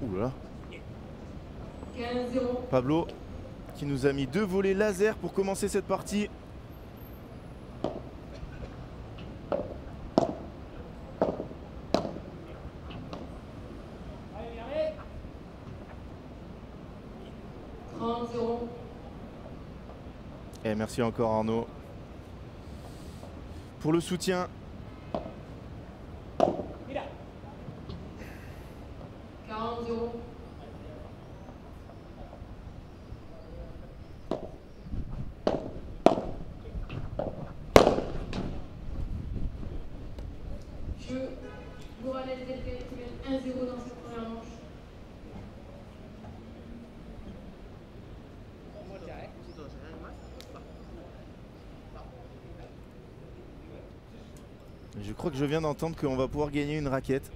Ouh là là. Pablo qui nous a mis 2 volets laser pour commencer cette partie. Et merci encore Arnaud pour le soutien. Je crois que je viens d'entendre qu'on va pouvoir gagner une raquette.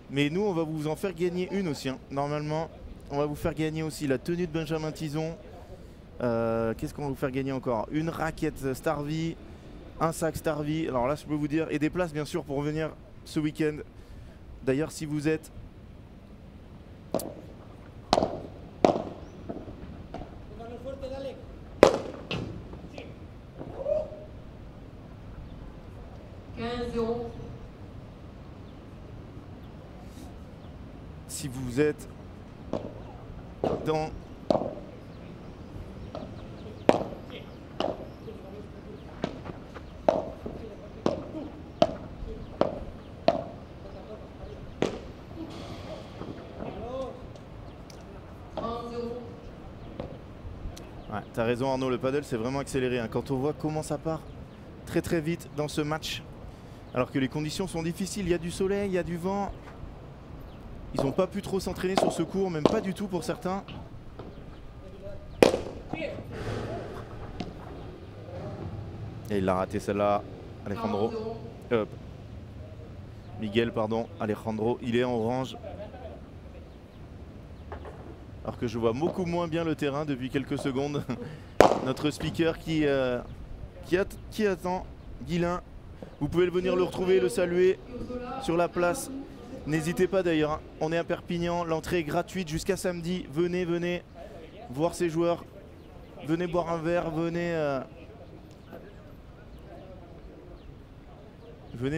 Mais nous, on va vous en faire gagner une aussi. Hein. Normalement, on va vous faire gagner aussi la tenue de Benjamin Tison. Qu'est-ce qu'on va vous faire gagner encore? Une raquette Starvie, un sac Starvie. Alors là, je peux vous dire, et des places bien sûr pour venir ce week-end. D'ailleurs, si vous êtes... Si vous êtes dans ouais, t'as raison Arnaud, le paddle c'est vraiment accéléré hein. Quand on voit comment ça part très très vite dans ce match, alors que les conditions sont difficiles, il y a du soleil, il y a du vent. Ils n'ont pas pu trop s'entraîner sur ce cours, même pas du tout pour certains. Et il l'a raté celle-là, Alejandro. Miguel, pardon, Alejandro, il est en orange. Alors que je vois beaucoup moins bien le terrain depuis quelques secondes. Notre speaker qui attend, Guilain. Vous pouvez venir le retrouver, le saluer sur la place. N'hésitez pas d'ailleurs, hein. On est à Perpignan, l'entrée est gratuite jusqu'à samedi. Venez voir ces joueurs. Venez boire un verre, venez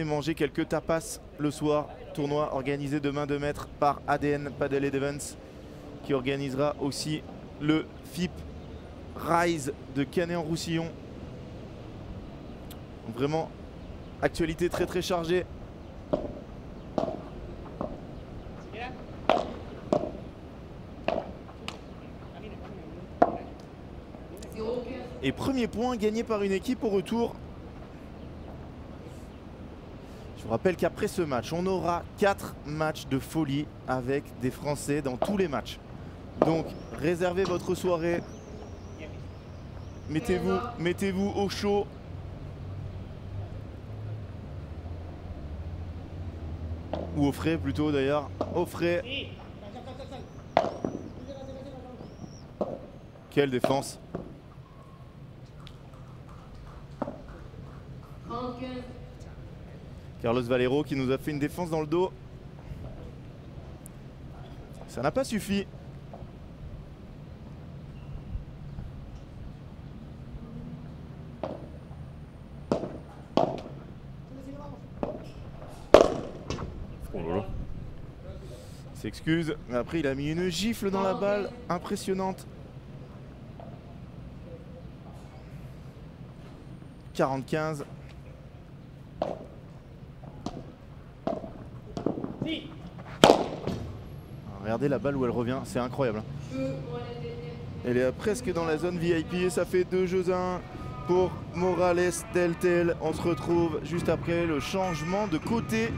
manger quelques tapas le soir. Tournoi organisé de main de maître par ADN Padel Events, qui organisera aussi le FIP Rise de Canet-en-Roussillon. Vraiment, actualité très très chargée. Et premier point gagné par une équipe au retour. Je vous rappelle qu'après ce match, on aura 4 matchs de folie avec des Français dans tous les matchs. Donc réservez votre soirée. Mettez-vous au chaud. Ou au frais plutôt d'ailleurs. Au frais. Quelle défense. Carlos Valero qui nous a fait une défense dans le dos. Ça n'a pas suffi. Il s'excuse, mais après il a mis une gifle dans la balle impressionnante. 40-15. Regardez la balle où elle revient, c'est incroyable. Elle est presque dans la zone VIP et ça fait 2 jeux à 1 pour Morales Deltel. On se retrouve juste après le changement de côté.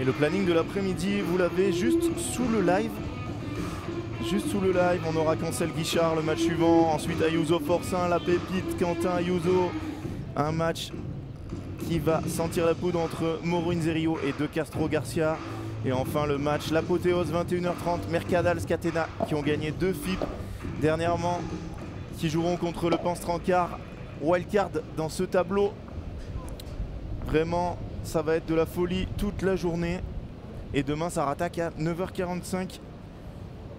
le planning de l'après-midi, vous l'avez juste sous le live. Juste sous le live, on aura Cancel Guichard le match suivant. Ensuite Ayuso Forcin, la pépite Quentin Ayuso. Un match qui va sentir la poudre entre Mauro Inzerio et De Castro Garcia. Et enfin le match, l'apothéose, 21h30, Mercadal Scatena qui ont gagné 2 FIP dernièrement, qui joueront contre le Pense Trancard. Wildcard dans ce tableau. Vraiment, ça va être de la folie toute la journée. Et demain, ça rattaque à 9h45.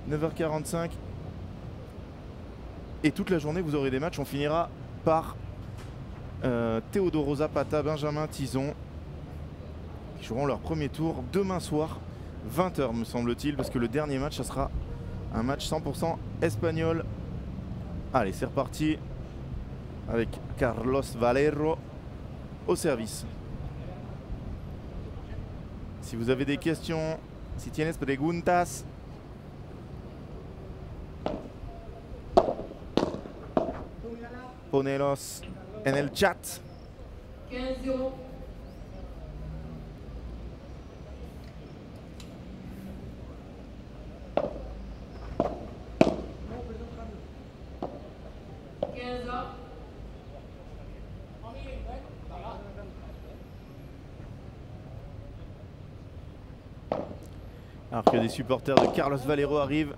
9h45. Et toute la journée, vous aurez des matchs. On finira par Teodoro Zapata, Benjamin Tison, qui joueront leur premier tour demain soir, 20h me semble-t-il, parce que le dernier match, ça sera un match 100% espagnol. Allez, c'est reparti avec Carlos Valero au service. Si vous avez des questions, si tienes preguntas, ponelos en el chat. 15-0. Alors que des supporters de Carlos Valero arrivent.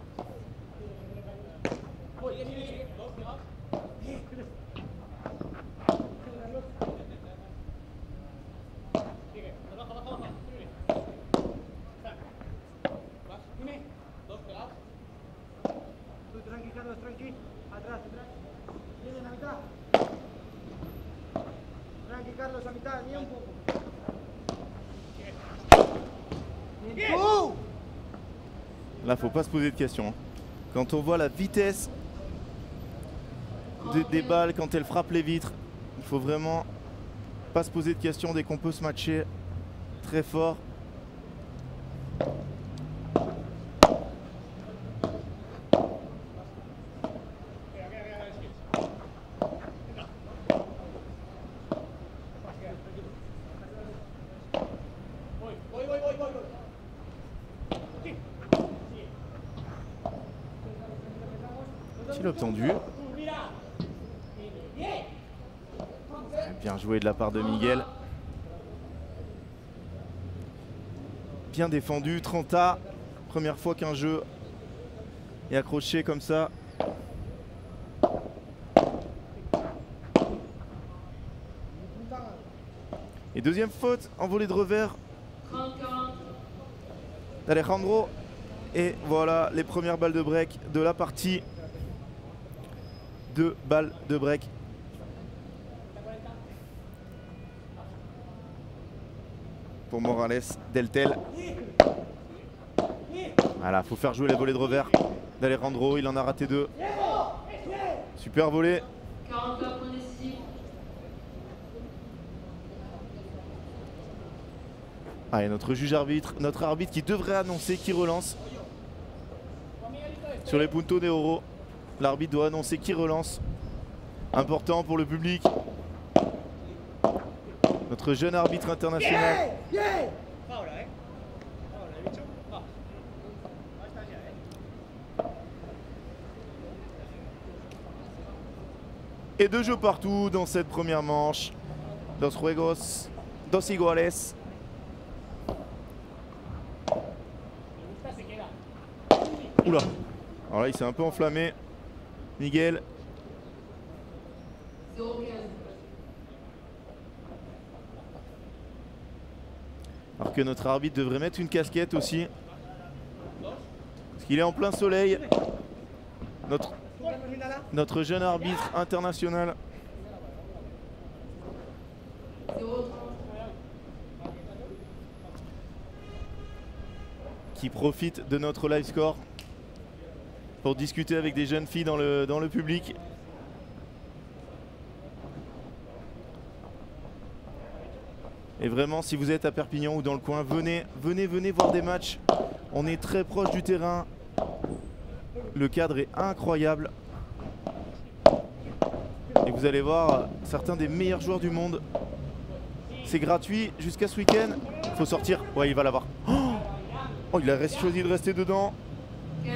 Là, faut pas se poser de questions. Quand on voit la vitesse des balles, quand elles frappent les vitres, il faut vraiment pas se poser de questions dès qu'on peut se matcher très fort. Tendu. Bien joué de la part de Miguel. Bien défendu. 30A. Première fois qu'un jeu est accroché comme ça. Et deuxième faute en volée de revers d'Alejandro. Et voilà les premières balles de break de la partie. 2 balles de break. Pour Morales Deltel. Voilà, faut faire jouer les volées de revers d'Alejandro. Il en a raté 2. Super volée. Allez, notre juge arbitre, notre arbitre qui devrait annoncer qui relance sur les puntos de oro. L'arbitre doit annoncer qui relance. Important pour le public. Notre jeune arbitre international. Et 2 jeux partout dans cette première manche. Dos juegos, dos iguales. Oula. Alors là, il s'est un peu enflammé. Miguel. Alors que notre arbitre devrait mettre une casquette aussi. Parce qu'il est en plein soleil. Notre jeune arbitre international. Qui profite de notre live score pour discuter avec des jeunes filles dans le public. Et vraiment, si vous êtes à Perpignan ou dans le coin, venez voir des matchs. On est très proche du terrain. Le cadre est incroyable. Et vous allez voir certains des meilleurs joueurs du monde. C'est gratuit jusqu'à ce week-end. faut sortir. Ouais, il va l'avoir. Oh, il a choisi de rester dedans. 15-30.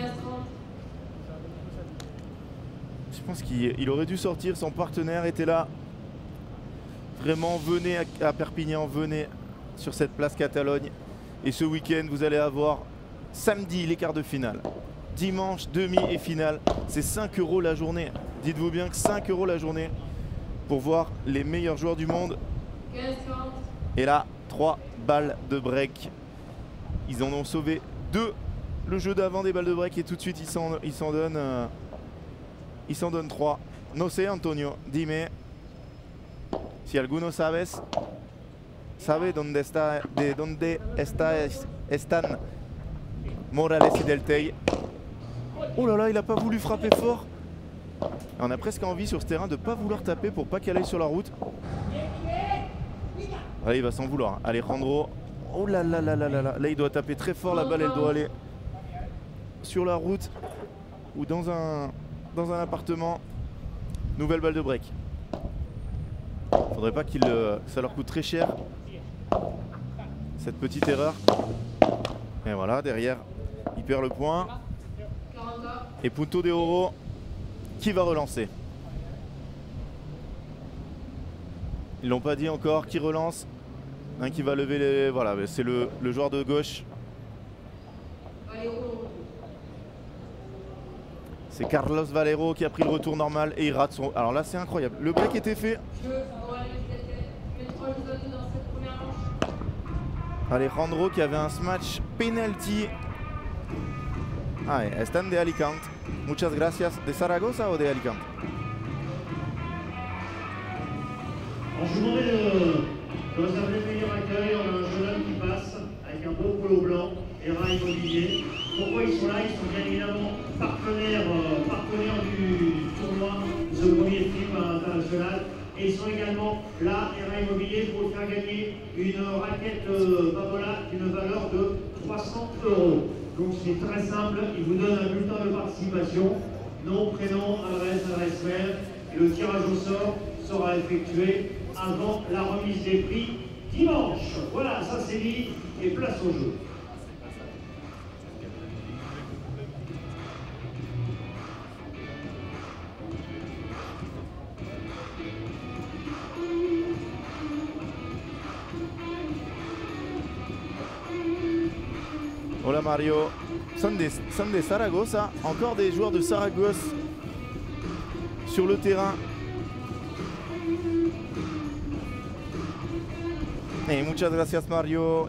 Je pense qu'il aurait dû sortir. Son partenaire était là. Vraiment, venez à Perpignan, venez sur cette place Catalogne. Et ce week-end, vous allez avoir samedi les quarts de finale. Dimanche, demi et finale. C'est 5 € la journée. Dites-vous bien que 5 € la journée pour voir les meilleurs joueurs du monde. 15-40. Et là, 3 balles de break. Ils en ont sauvé 2. Le jeu d'avant des balles de break et tout de suite ils s'en donnent 3. No sé, Antonio, dime si alguno sabe dónde están Morales y Del Tey. Oh là là, il a pas voulu frapper fort. On a presque envie sur ce terrain de ne pas vouloir taper pour pas qu'elle aille sur la route. Allez, il va s'en vouloir. Alejandro. Oh là là là là là là. Là, il doit taper très fort. La balle, elle doit aller sur la route ou dans un appartement. Nouvelle balle de break. Faudrait pas ça leur coûte très cher cette petite erreur. Et voilà, derrière, il perd le point. 40. Et Punto de Oro qui va relancer. Ils l'ont pas dit encore, qui relance. Un qui va lever les... Voilà, c'est le joueur de gauche. C'est Carlos Valero qui a pris le retour normal et il rate son... Alors là, c'est incroyable. Le break était fait. Alejandro qui avait un smash penalty. Ah, están de Alicante. Muchas gracias. ¿De Zaragoza o de Alicante? Alors, je vous demandais de réserver le meilleur accueil. On a un jeune homme qui passe avec un beau polo blanc, ERA Immobilier. Pourquoi ils sont là? Ils sont bien évidemment partenaires du tournoi de ce premier film international. Et ils sont également là, ERA Immobilier, pour faire gagner une raquette Babolat d'une valeur de 300 €. Donc c'est très simple, ils vous donnent un bulletin de participation, nom, prénom, adresse mail, et le tirage au sort sera effectué avant la remise des prix dimanche. Voilà, ça c'est dit, et place au jeu. Hola Mario. Sont de Zaragoza. Encore des joueurs de Saragosse sur le terrain. Et muchas gracias Mario.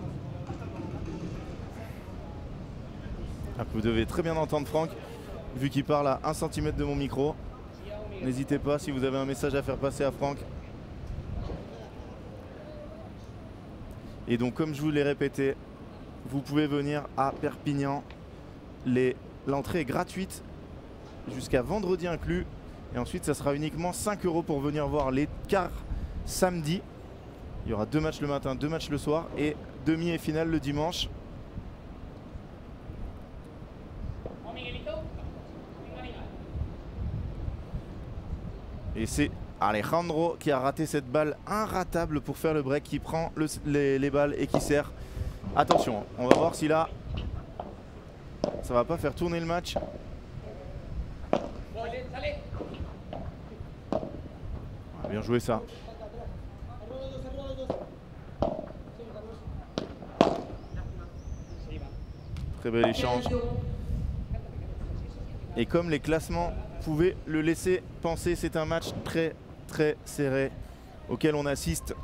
Ah, vous devez très bien entendre Franck, vu qu'il parle à 1 cm de mon micro. N'hésitez pas si vous avez un message à faire passer à Franck. Et donc comme je vous l'ai répété, vous pouvez venir à Perpignan. L'entrée est gratuite jusqu'à vendredi inclus. Et ensuite, ça sera uniquement 5 € pour venir voir les quarts samedi. Il y aura 2 matchs le matin, 2 matchs le soir et demi et finale le dimanche. Et c'est Alejandro qui a raté cette balle inratable pour faire le break, qui prend les balles et qui sert. Attention, on va voir si là ça va pas faire tourner le match. Bien joué ça. Très bel échange. Et comme les classements pouvaient le laisser penser, c'est un match très très serré auquel on assiste.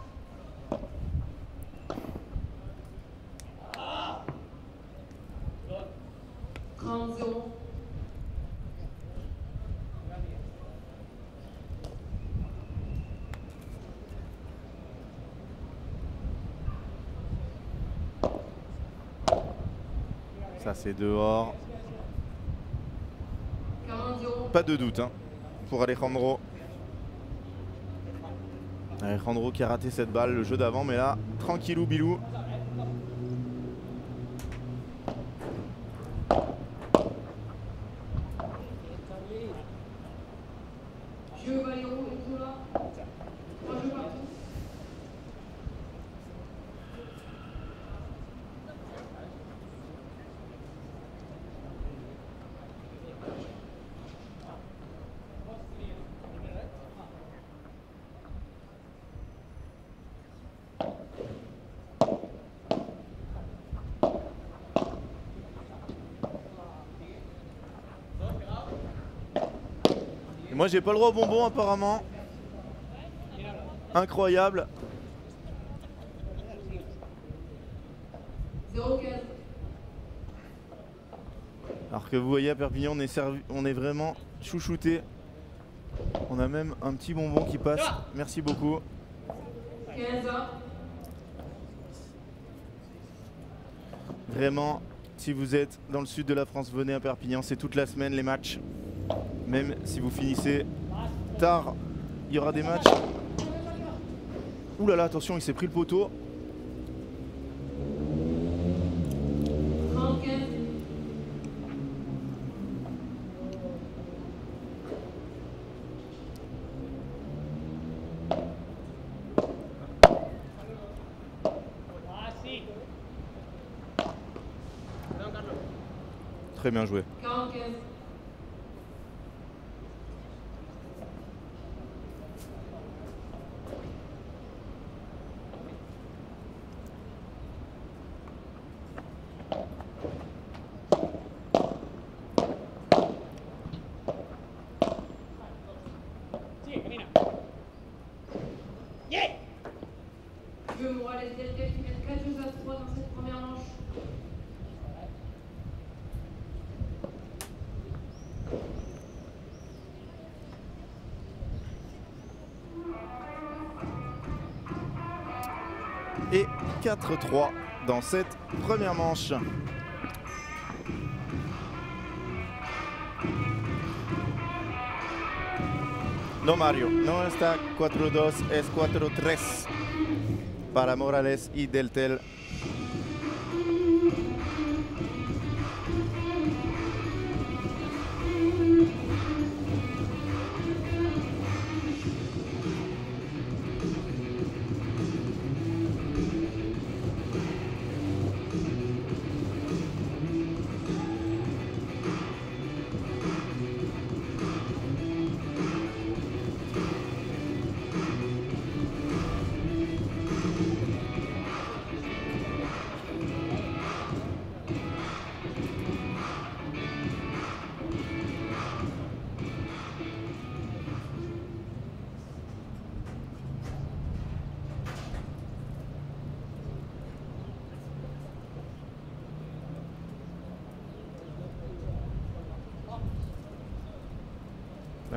Ça c'est dehors. Pas de doute hein, pour Alejandro. Alejandro qui a raté cette balle le jeu d'avant, mais là, tranquillou bilou. Et moi j'ai pas le droit au bonbon apparemment. Incroyable. 0,15. Alors que vous voyez à Perpignan on est vraiment chouchouté. On a même un petit bonbon qui passe. Merci beaucoup. 15 ans. Vraiment, si vous êtes dans le sud de la France, venez à Perpignan, c'est toute la semaine les matchs. Même si vous finissez tard, il y aura des matchs. Ouh là là, attention, il s'est pris le poteau. 35. Très bien joué. 45. Je Morales Deltel qui mène 4 jeux à 3 dans cette première manche. Et 4-3 dans cette première manche. No Mario, no está 4-2, es 4-3 para Morales y Deltel.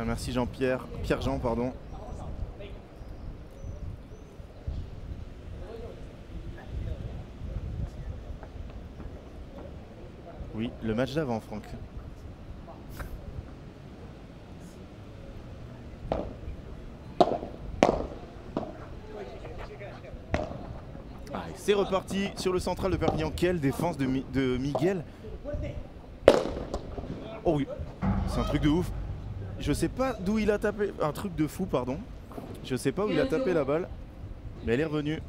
Merci Jean-Pierre, Pierre-Jean pardon. Oui, le match d'avant Franck. Allez, c'est reparti sur le central de Perpignan. Quelle défense de Miguel. Oh oui, c'est un truc de ouf. Je sais pas d'où il a tapé, un truc de fou pardon. Je sais pas où il a tapé la balle, mais elle est revenue.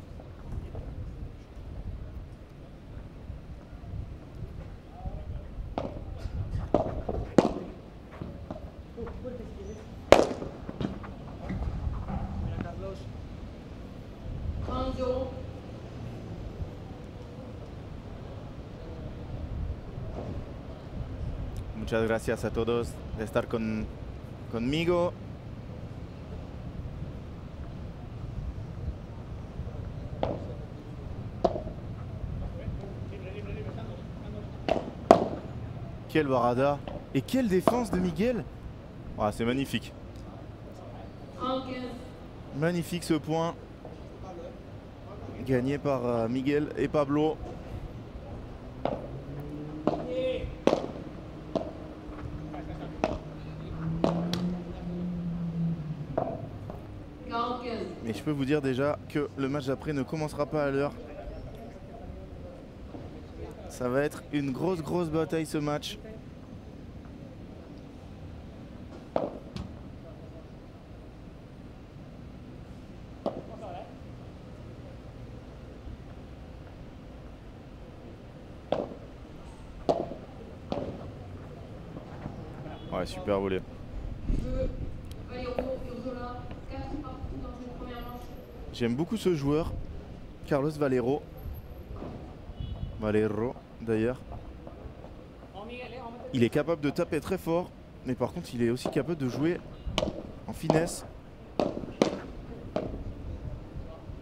Muchas gracias a todos de estar conmigo. Quel barada et quelle défense de Miguel. Ah, c'est magnifique. Magnifique ce point. Gagné par Miguel et Pablo. Et je peux vous dire déjà que le match d'après ne commencera pas à l'heure. Ça va être une grosse bataille ce match. Ouais, super volé. J'aime beaucoup ce joueur, Carlos Valero. Valero d'ailleurs. Il est capable de taper très fort, mais par contre il est aussi capable de jouer en finesse.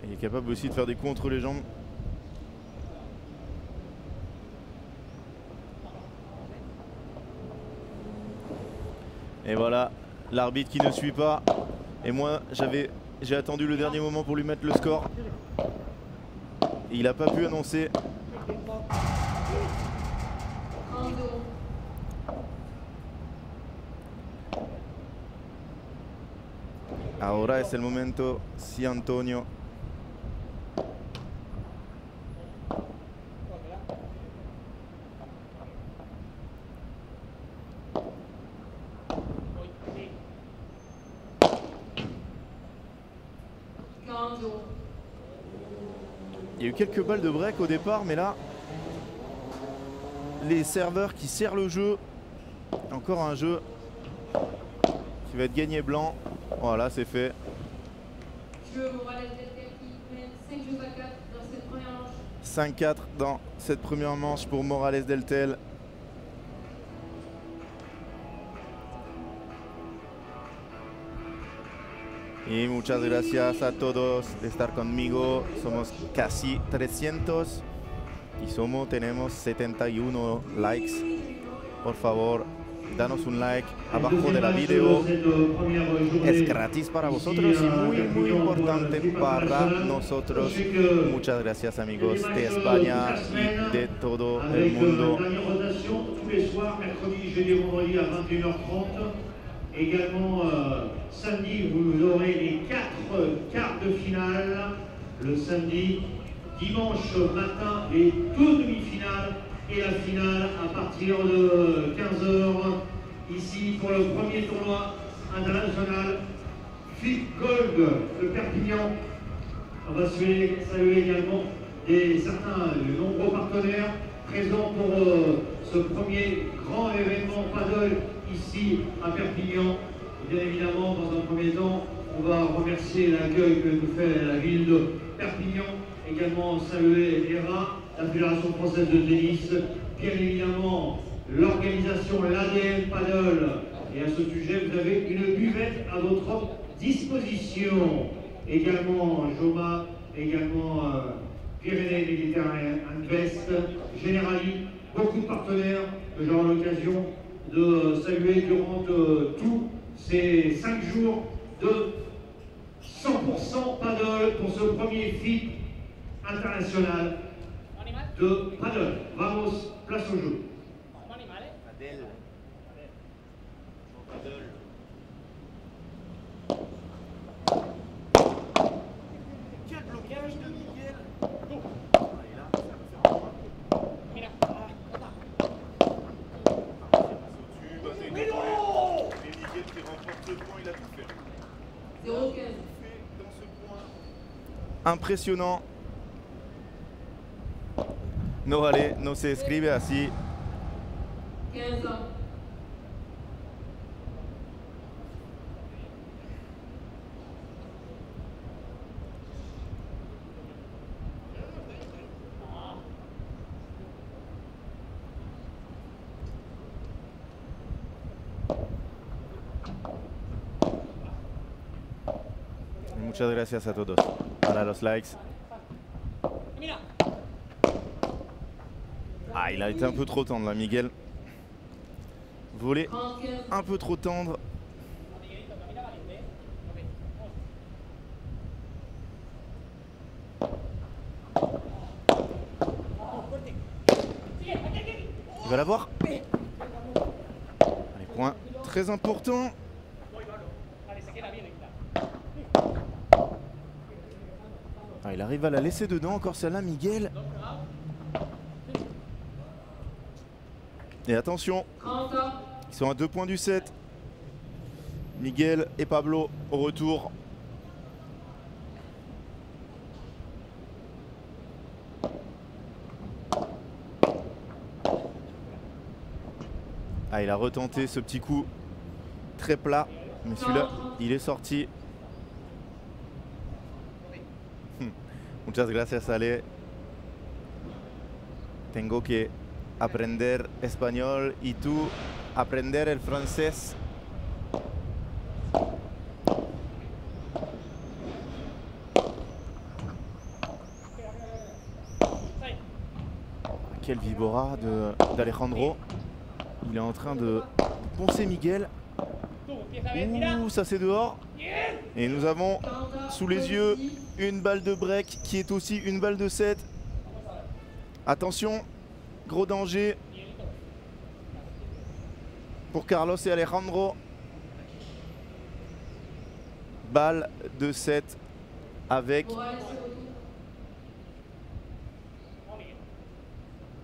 Et il est capable aussi de faire des coups entre les jambes. Et voilà, l'arbitre qui ne suit pas. Et moi, j'ai attendu le dernier moment pour lui mettre le score. Et il n'a pas pu annoncer. Ahora es el momento, sí, Antonio. Il y a eu quelques balles de break au départ, mais là, les serveurs qui serrent le jeu. Encore un jeu qui va être gagné blanc. Voilà, c'est fait. 5-4 dans cette première manche pour Morales del Tel. Y muchas gracias a todos de estar conmigo. Somos casi 300 y tenemos 71 likes. Por favor, danos un like abajo de la video. Es gratis para vosotros y muy importante para nosotros. Muchas gracias amigos de España y de todo el mundo. Également, samedi, vous aurez les 4 quarts de finale. Le samedi, dimanche matin, les 2 demi-finales et la finale à partir de 15 h. Ici, pour le premier tournoi international, FIP Gold de Perpignan. On va saluer également de nombreux partenaires présents pour ce premier grand événement paddle ici à Perpignan. Bien évidemment, dans un premier temps, on va remercier l'accueil que nous fait la ville de Perpignan. Également saluer l'ERA, la Fédération Française de Tennis. Bien évidemment, l'organisation, l'ADN Paddle. Et à ce sujet, vous avez une buvette à votre disposition. Également Joma, également Pyrénées Méditerranée Invest, Generali, beaucoup de partenaires que j'aurai l'occasion de saluer durant tous ces 5 jours de 100% paddle pour ce premier FIP international de paddle. Vamos, place au jeu. Quel blocage de Miguel. Impressionnant. No vale, no se escribe así. 15 ans. Muchas gracias a todos para los likes. Ah, il a été un peu trop tendre là, Miguel. Volé un peu trop tendre. Il va l'avoir. Allez, point très important. Ah, il arrive à la laisser dedans, encore celle-là, Miguel. Et attention, ils sont à 2 points du set. Miguel et Pablo au retour. Ah, il a retenté ce petit coup très plat, mais celui-là, il est sorti. Muchas gracias, Ale. Tengo que aprender español y tú aprender el francés. Quel vibora d'Alejandro. Il est en train de poncer Miguel. Ouh, ça c'est dehors. Et nous avons sous les yeux une balle de break qui est aussi une balle de 7. Attention, gros danger pour Carlos et Alejandro. Balle de 7 avec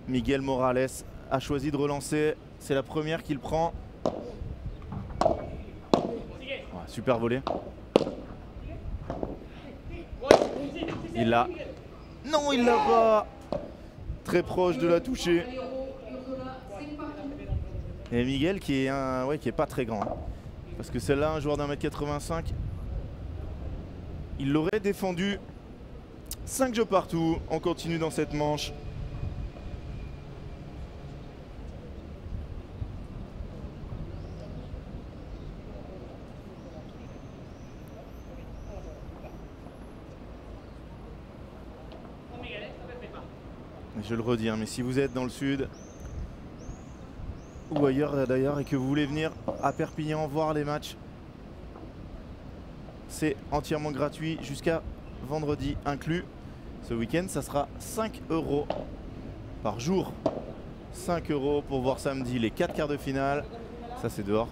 Miguel Morales a choisi de relancer. C'est la première qu'il prend. Ouais, super volé. Il l'a. Non, il l'a pas. Très proche de la toucher. Et Miguel qui est, qui est pas très grand. Hein. Parce que celle-là, un joueur d'1m85, il l'aurait défendu. 5 jeux partout. On continue dans cette manche. Je le redis, hein, mais si vous êtes dans le sud ou ailleurs d'ailleurs et que vous voulez venir à Perpignan voir les matchs, c'est entièrement gratuit jusqu'à vendredi inclus. Ce week-end, ça sera 5 € par jour. 5 € pour voir samedi les 4 quarts de finale. Ça, c'est dehors.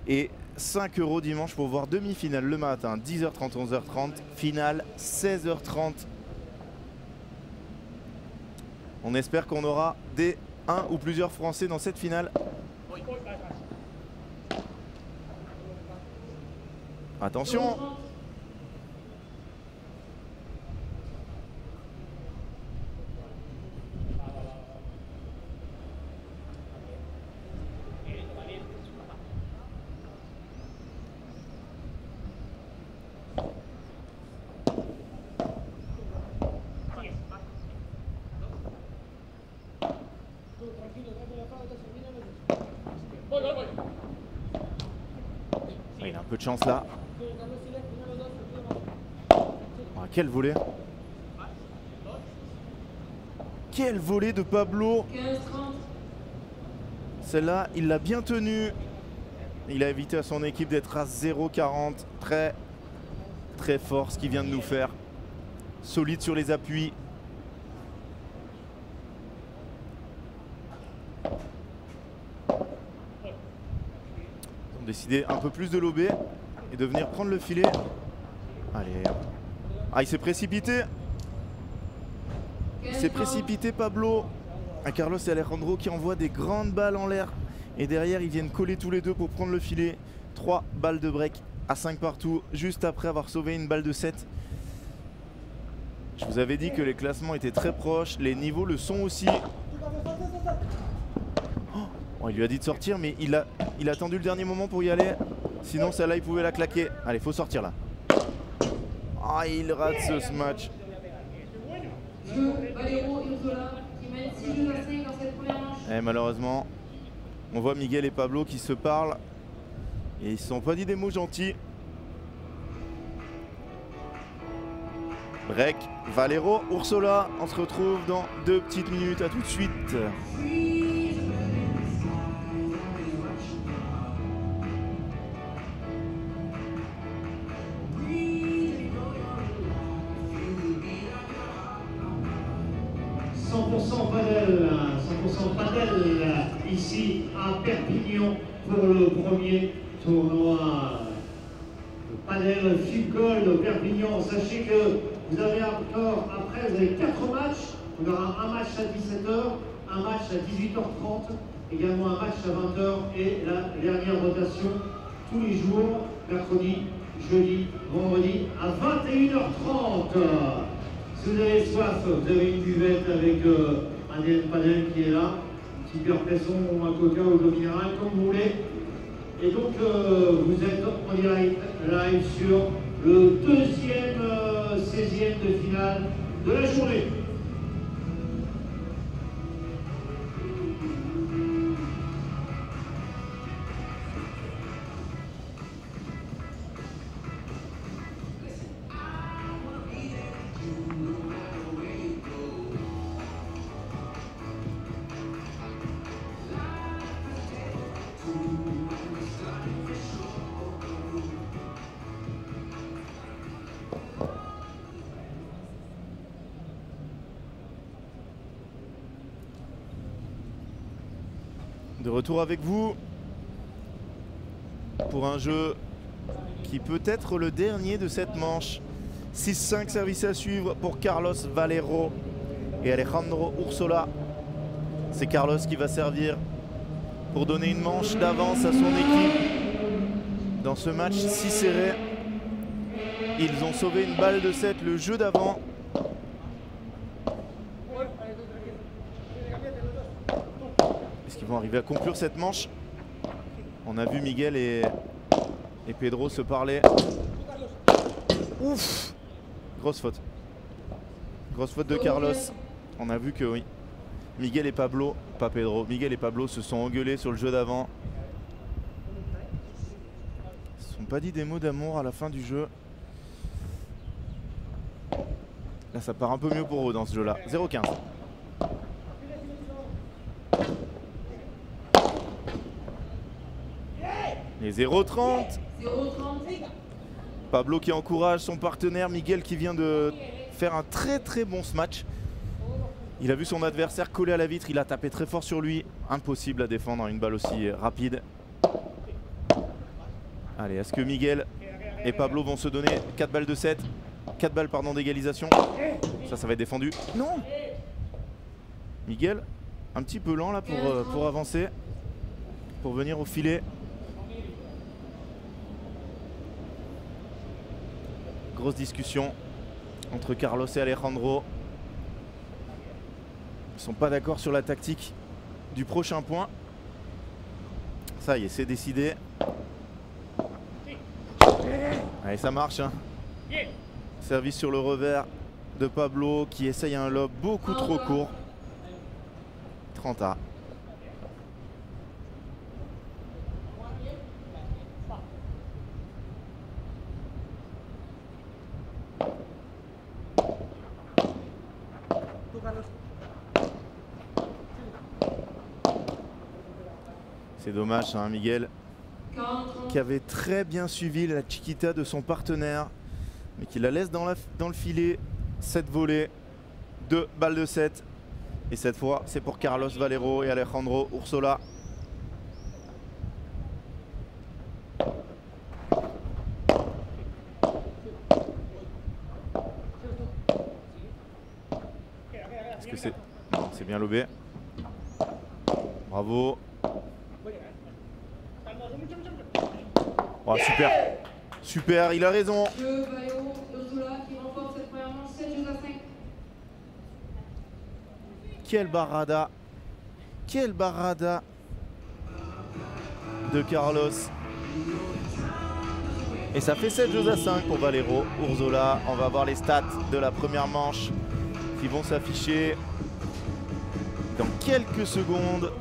Et 5 € dimanche pour voir demi-finale le matin, 10h30, 11h30, finale 16h30. On espère qu'on aura un ou plusieurs Français dans cette finale. Attention! Il a un peu de chance là. Ah, quel volet! Quel volet de Pablo! Celle-là, il l'a bien tenue. Il a évité à son équipe d'être à 0,40. Très, très fort ce qu'il vient de nous faire. Solide sur les appuis. Ils ont décidé un peu plus de lober et de venir prendre le filet. Allez. Ah, il s'est précipité. Il s'est précipité, Pablo. À Carlos et Alejandro qui envoient des grandes balles en l'air. Et derrière, ils viennent coller tous les deux pour prendre le filet. 3 balles de break à 5 partout, juste après avoir sauvé une balle de 7. Je vous avais dit que les classements étaient très proches. Les niveaux le sont aussi. Oh, il lui a dit de sortir, mais il a attendu le dernier moment pour y aller. Sinon, celle-là, il pouvait la claquer. Allez, faut sortir là. Ah, il rate ce match. Et malheureusement, on voit Miguel et Pablo qui se parlent. Et ils ne se sont pas dit des mots gentils. Break, Valero, Ursola. On se retrouve dans 2 petites minutes. À tout de suite. Padel ici à Perpignan pour le premier tournoi de Padel FIBGOLD de Perpignan. Sachez que vous avez encore, après vous avez 4 matchs. On aura un match à 17h, un match à 18h30, également un match à 20h et la dernière rotation tous les jours, mercredi, jeudi, vendredi à 21h30. Si vous avez soif, vous avez une buvette avec un Padel qui est là, un petit verre presson ou un coca ou de minéral, comme vous voulez. Et donc vous êtes en direct live sur le 2e 16e de finale de la journée. De retour avec vous pour un jeu qui peut être le dernier de cette manche. 6-5 services à suivre pour Carlos Valero et Alejandro Ursola. C'est Carlos qui va servir pour donner une manche d'avance à son équipe dans ce match si serré. Ils ont sauvé une balle de 7 le jeu d'avant. Est-ce qu'ils vont arriver à conclure cette manche? On a vu Miguel et Pedro se parler. Ouf! Grosse faute. Grosse faute de Carlos. On a vu que oui. Miguel et Pablo, pas Pedro, Miguel et Pablo se sont engueulés sur le jeu d'avant. Ils ne se sont pas dit des mots d'amour à la fin du jeu. Là, ça part un peu mieux pour eux dans ce jeu-là. 0-15. Et 0-30. Pablo qui encourage son partenaire Miguel qui vient de faire un très bon match. Il a vu son adversaire coller à la vitre, il a tapé très fort sur lui. Impossible à défendre une balle aussi rapide. Allez, est-ce que Miguel et Pablo vont se donner 4 balles de 7? 4 balles pardon d'égalisation. Ça va être défendu. Non! Miguel, un petit peu lent là pour avancer. Pour venir au filet. Grosse discussion entre Carlos et Alejandro. Ils ne sont pas d'accord sur la tactique du prochain point. Ça y est, c'est décidé. Allez, ça marche. Hein. Service sur le revers de Pablo qui essaye un lob beaucoup trop court. 30A. C'est dommage, hein, Miguel, qui avait très bien suivi la chiquita de son partenaire, mais qui la laisse dans le filet. 7 volées, 2 balles de 7. Et cette fois, c'est pour Carlos Valero et Alejandro Ursola. Est-ce que c'est... Non, c'est bien lobé. Bravo. Oh, super. Super, il a raison. Quelle barrada. Quelle barrada de Carlos. Et ça fait 7-5 pour Valero Ursola. On va voir les stats de la première manche qui vont s'afficher dans quelques secondes.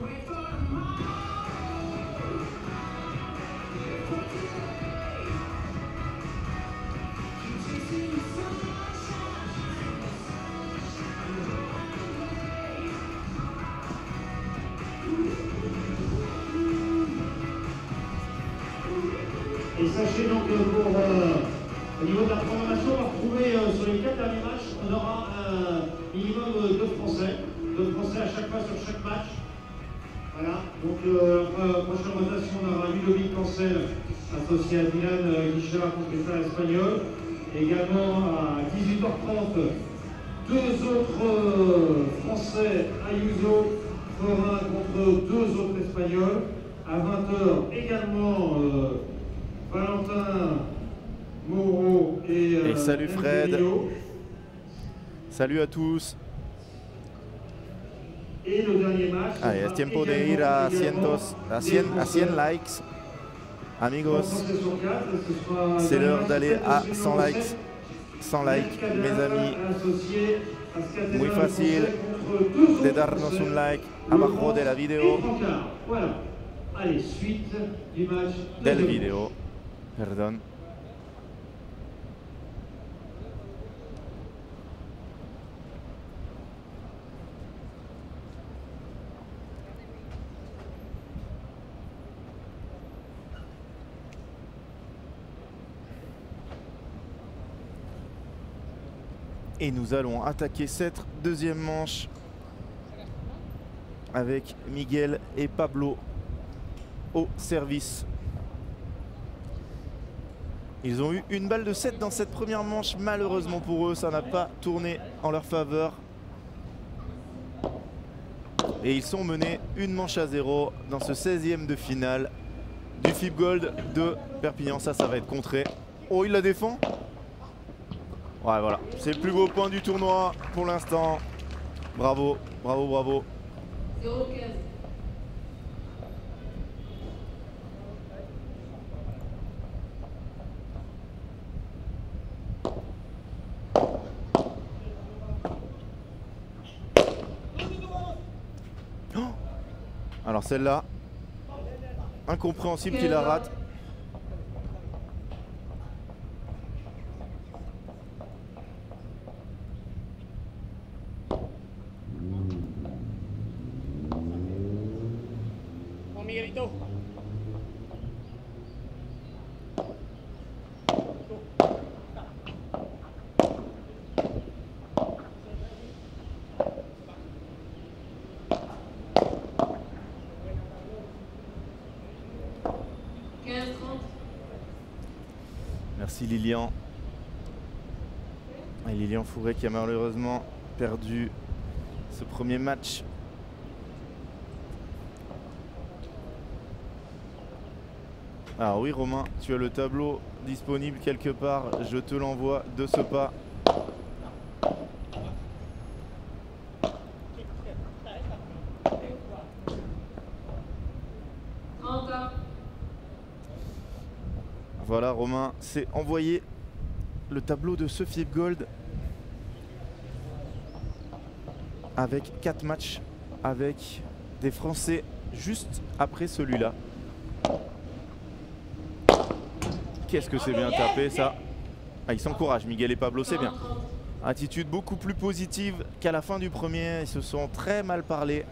Et sachez donc que au niveau de la programmation, on va retrouver sur les 4 derniers matchs, on aura un minimum de Français. 2 Français à chaque fois sur chaque match. Voilà, donc prochaine rotation, on aura Ludovic Cancel associé à Dylan Guichard contre les Espagnols. Également à 18h30, 2 autres Français, Ayuso, Forin contre 2 autres Espagnols. À 20h également Valentin Moreau et salut Fred. Salut à tous. Et le dernier match. Allez, es tiempo de ir a 100 likes. Amigos, c'est l'heure d'aller à 100 likes. 100 likes, mes amis. Muy fácil de darnos un like abajo de la vidéo. Voilà. Allez, suite du match. Del vidéo, pardon. Et nous allons attaquer cette deuxième manche avec Miguel et Pablo au service. Ils ont eu une balle de 7 dans cette première manche. Malheureusement pour eux, ça n'a pas tourné en leur faveur. Et ils sont menés une manche à 0 dans ce 16e de finale du FIB Gold de Perpignan. Ça va être contré. Oh, il la défend. Ouais, voilà. C'est le plus beau point du tournoi pour l'instant. Bravo, bravo, bravo. 0-15. Alors celle-là, incompréhensible qu'il la rate. Miguelito. Merci Lilian. Et Lilian Fourré qui a malheureusement perdu ce premier match. Alors oui Romain, tu as le tableau disponible quelque part, je te l'envoie de ce pas. Voilà Romain, c'est envoyé le tableau de ce FIB Gold avec 4 matchs avec des Français juste après celui-là. Qu'est-ce que c'est bien tapé ça. Ah, ils s'encouragent, Miguel et Pablo, c'est bien. Attitude beaucoup plus positive qu'à la fin du premier. Ils se sont très mal parlé.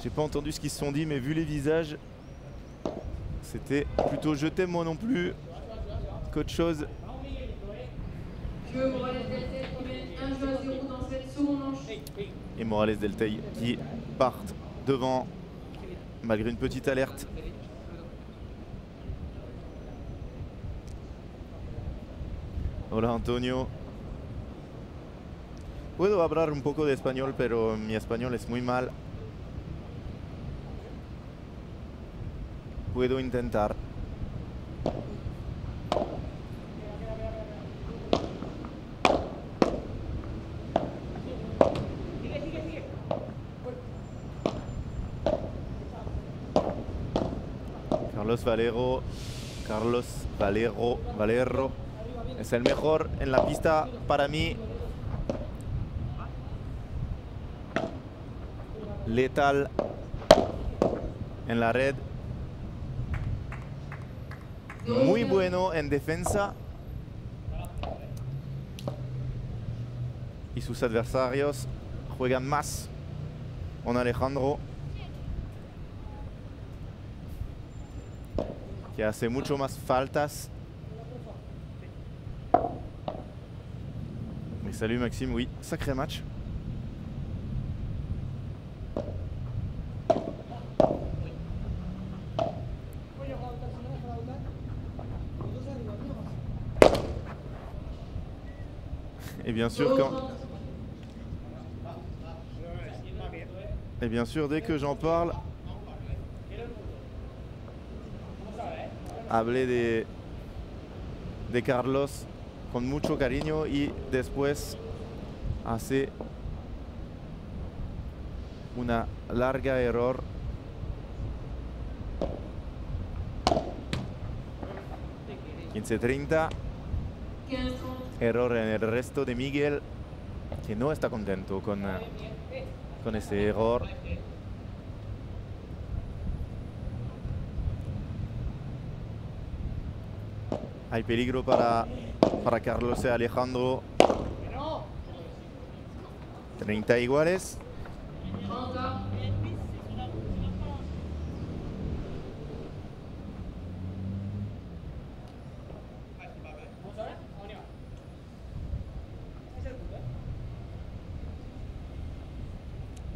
J'ai pas entendu ce qu'ils se sont dit, mais vu les visages, c'était plutôt je t'aime moi non plus qu'autre chose. Et Morales Delteil qui partent devant malgré une petite alerte. Hola Antonio. Puedo hablar un poco de español, pero mi español es muy mal. Puedo intentar. Carlos Valero es el mejor en la pista para mí. Letal en la red. Muy bueno en defensa. Y sus adversarios juegan más con Alejandro, que hace mucho más faltas. Mais salut Maxime, oui, sacré match. Et bien sûr dès que j'en parle, hablé de Carlos con mucho cariño y después hace una larga error. $15-30. Error en el resto de Miguel, que no está contento con ese error. Hay peligro para Carlos y Alejandro. 30 iguales.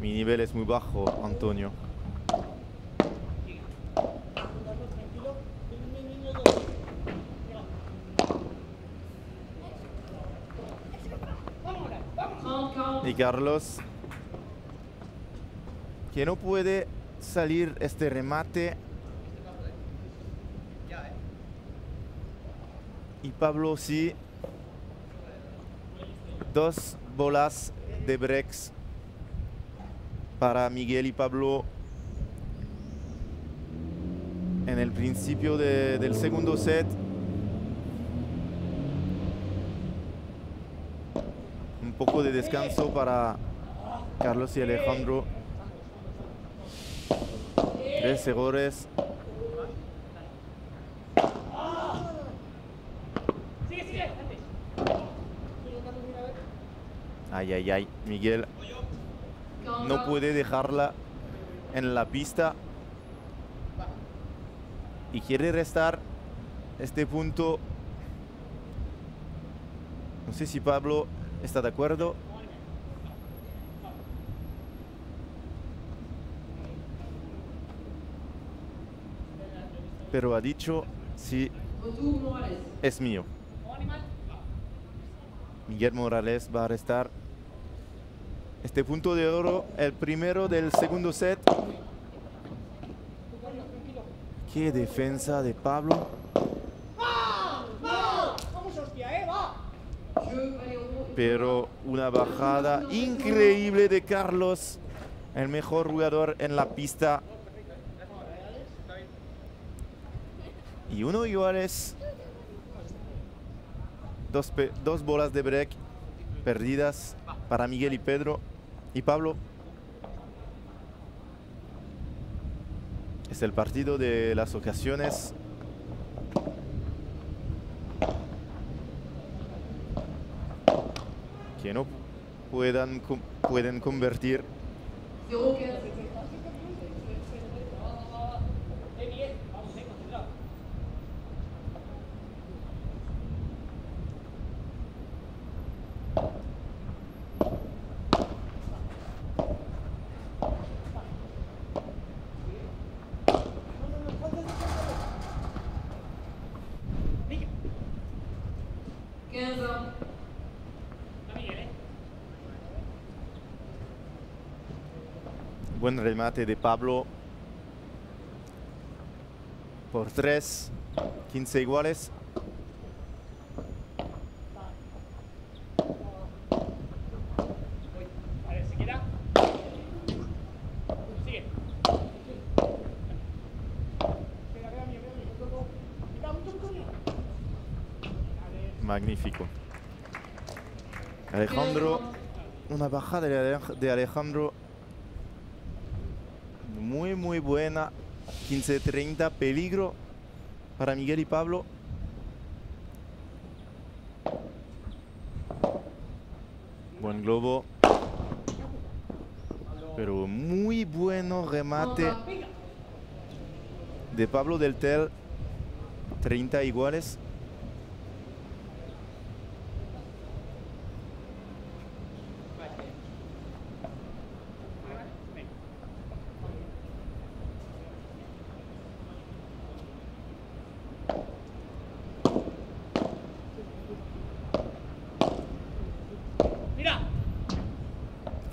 Mi nivel es muy bajo, Antonio. Carlos, que no puede salir este remate. Y Pablo sí. 2 bolas de breaks para Miguel y Pablo en el principio del segundo set. Un poco de descanso para Carlos y Alejandro. 3 errores. Ay, ay, ay. Miguel no puede dejarla en la pista y quiere restar este punto. No sé si Pablo está de acuerdo. Pero ha dicho sí, es mío. Miguel Morales va a restar este punto de oro, el primero del segundo set. Qué defensa de Pablo. Pero una bajada increíble de Carlos, el mejor jugador en la pista. Y uno iguales. 2 bolas de break perdidas para Miguel y Pedro y Pablo. Es el partido de las ocasiones. Que no pueden convertir. Buen remate de Pablo por 3, 15 iguales. Magnífico. Alejandro, una bajada de Alejandro muy buena. 15-30, peligro para Miguel y Pablo. Buen globo. Pero muy bueno remate de Pablo del Tel. 30 iguales.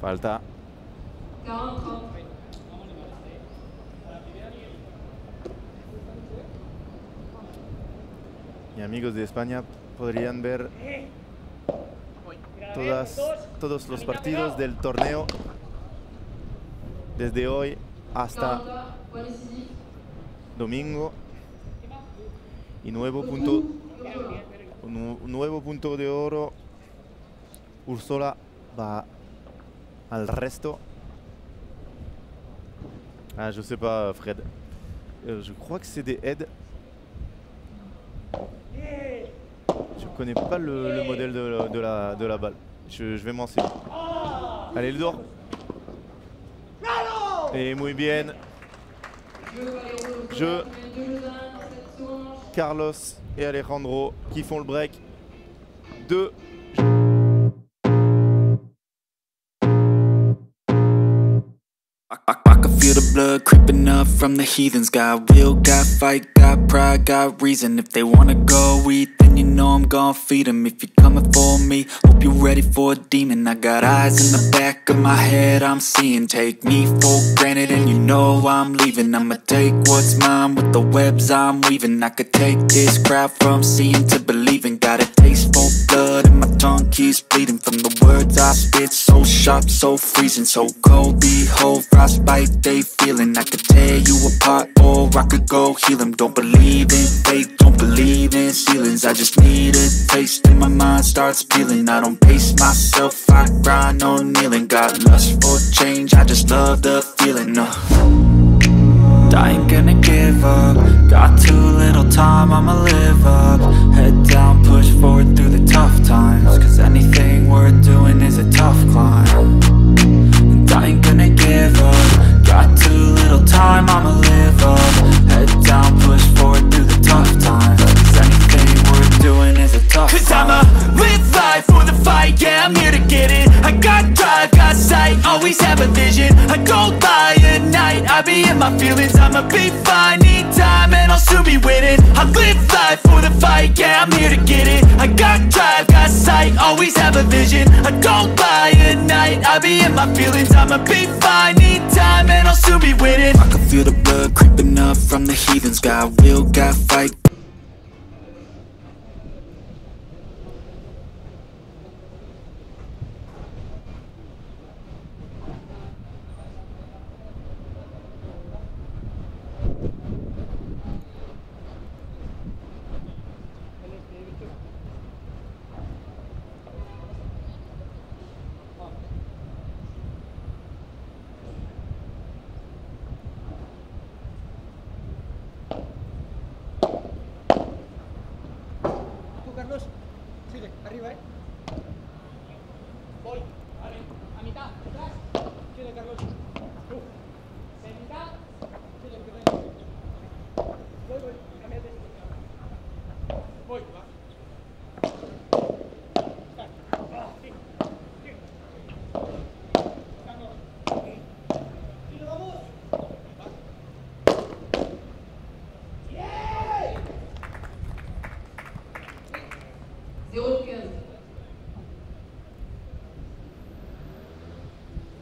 Falta. Y amigos de España podrían ver todos los partidos del torneo desde hoy hasta domingo. Y un nuevo punto de oro. Úrsula va al resto. Ah, je sais pas, Fred. Je crois que c'est des aides. Je connais pas le modèle de la balle. Je vais m'enseigner. Allez, le door. Et muy bien. Carlos et Alejandro qui font le break. 2. I can feel the blood creeping up from the heathens. Got will, got fight, got pride, got reason. If they wanna go eat, then and you know I'm gon' feed 'em. If you're coming for me, hope you're ready for a demon. I got eyes in the back of my head, I'm seeing. Take me for granted and you know I'm leaving. I'ma take what's mine with the webs I'm weaving. I could take this crowd from seeing to believing. Got a taste for blood and my tongue keeps bleeding from the words I spit. So sharp, so freezing, so cold. Behold, frostbite they feeling. I could tear you apart or I could go heal 'em. Don't believe in fate, don't believe in ceilings. I just need a taste and my mind starts peeling. I don't pace myself, I grind on kneeling. Got lust for change, I just love the feeling. I ain't gonna give up. Got too little time, I'ma live up. Head down, push forward through the tough times. Cause anything worth doing is a tough climb. And I ain't gonna give up. Got too little time, I'ma live up. Head down, push forward through the tough times. Cause anything worth doing is a tough climb. Cause I'ma live life for the fight, yeah, I'm here to get it. I got drive, got sight, always have a vision. I don't lie at night, I be in my feelings. I'ma be fine, need time and I'll soon be winning. I live life for the fight, yeah, I'm here to get it. I got drive, got sight, always have a vision. I don't lie at night, I be in my feelings. I'ma be fine, need time and I'll soon be winning. I can feel the blood creeping up from the heathens. Got will, got fight. Carlos, sigue, arriba, voy, vale, a mitad, atrás, sigue Carlos, de mitad, sigue, voy, cámbiate, voy, va.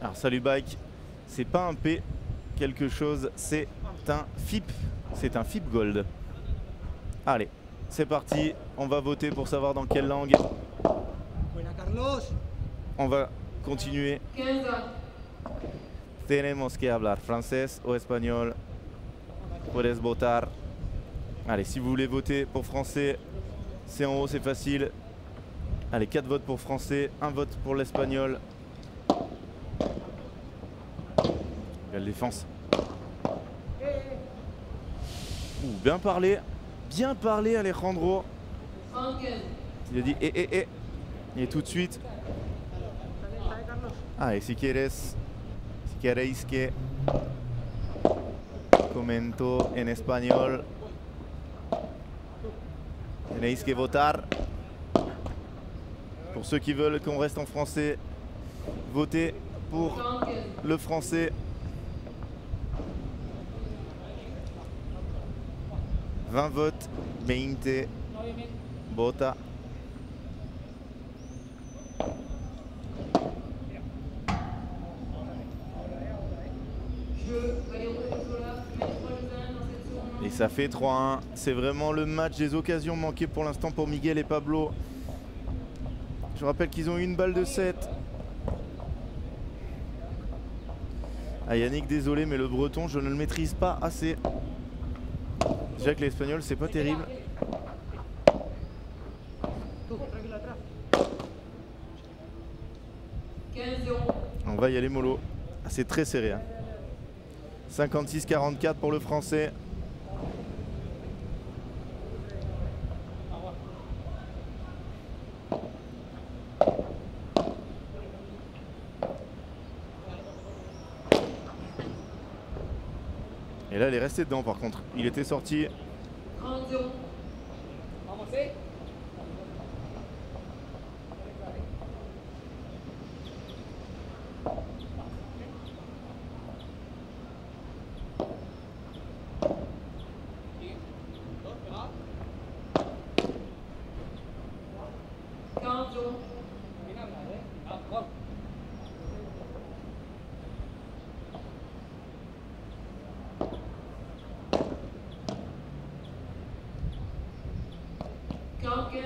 Alors salut Bike, c'est pas un P quelque chose, c'est un FIP, c'est un FIP Gold. Allez, c'est parti, on va voter pour savoir dans quelle langue. On va continuer. Tenemos que hablar francés o espagnol. Puedes votar. Allez, si vous voulez voter pour français, c'est en haut, c'est facile. Allez, 4 votes pour français, 1 vote pour l'espagnol. Belle défense. Bien parlé Alejandro. Il a dit et tout de suite. Allez, si queréis que comento en espagnol, tenéis que votar. Pour ceux qui veulent qu'on reste en français, votez pour le français. 20 votes, 20 vota. Et ça fait 3-1. C'est vraiment le match des occasions manquées pour l'instant pour Miguel et Pablo. Je rappelle qu'ils ont eu une balle de 7. Ah Yannick, désolé, mais le breton, je ne le maîtrise pas assez. Déjà que l'espagnol, c'est pas terrible. On va y aller mollo. Ah, c'est très serré. Hein. 56-44 pour le français. Et là, il est resté dedans par contre. Il était sorti. 30-0. Round 15.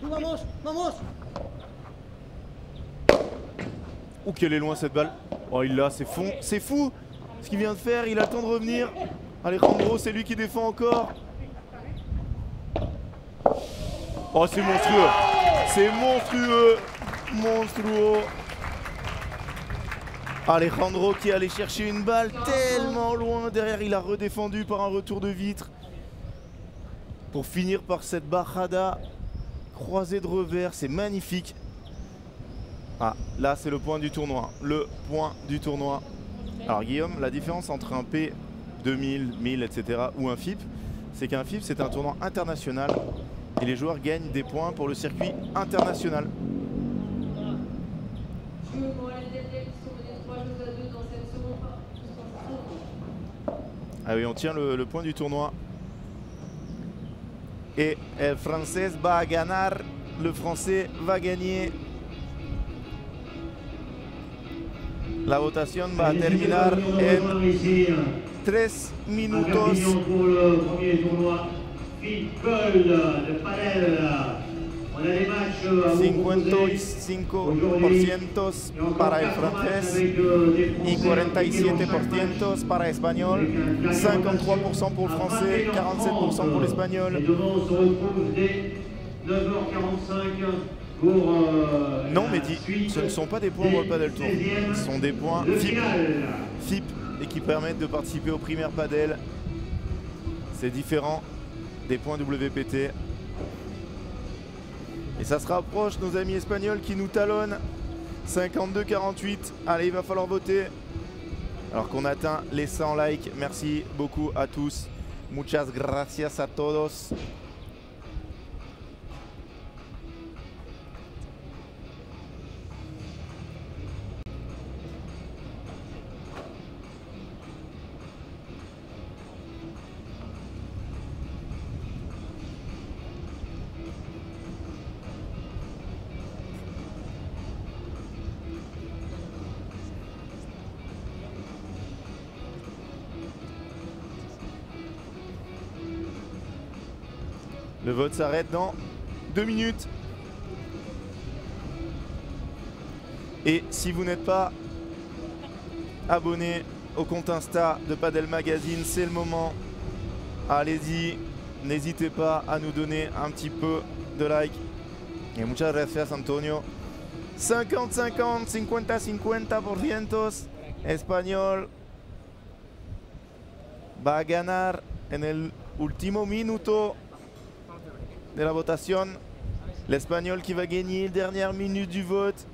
Vamos, vamos. Ouh, qu'elle est loin cette balle. Oh, il l'a, c'est fond. C'est fou ce qu'il vient de faire. Il a le temps de revenir. Alejandro, c'est lui qui défend encore. Oh, c'est monstrueux. C'est monstrueux. Monstrueux. Alejandro qui allait chercher une balle tellement loin. Derrière, il a redéfendu par un retour de vitre. Pour finir par cette bajada croisée de revers. C'est magnifique. Ah, là, c'est le point du tournoi. Le point du tournoi. Alors, Guillaume, la différence entre un P 2000, 1000, etc. ou un FIP, c'est qu'un FIP, c'est un tournoi international. Et les joueurs gagnent des points pour le circuit international. Jules Morel et Deltel qui sont menés 3 jeux à 2 dans cette seconde partie. Ah oui, on tient le point du tournoi. Et el français va ganar. Le français va gagner. La votación va a terminar en 3 minutos. Pour le premier tournoi, Gold de padel. On a des matchs à vous proposer. 55% para el francés y 47% para espagnol. 53% pour le français, 47% pour l'espagnol. Et demain, on se retrouve dès 9h45 pour Non, Mehdi, ce ne sont pas des points World Padel Tour. Ce sont des points FIP et qui permettent de participer au primaire padel. C'est différent des points WPT. Et ça se rapproche, nos amis espagnols qui nous talonnent. 52-48. Allez, il va falloir voter. Alors qu'on atteint les 100 likes. Merci beaucoup à tous. Muchas gracias a todos. Le vote s'arrête dans 2 minutes. Et si vous n'êtes pas abonné au compte Insta de Padel Magazine, c'est le moment. Allez-y, n'hésitez pas à nous donner un petit peu de like. Et muchas gracias, Antonio. 50-50, 50-50%. Español va a ganar en el último minuto de la votation. L'Espagnol qui va gagner dernière minute du vote.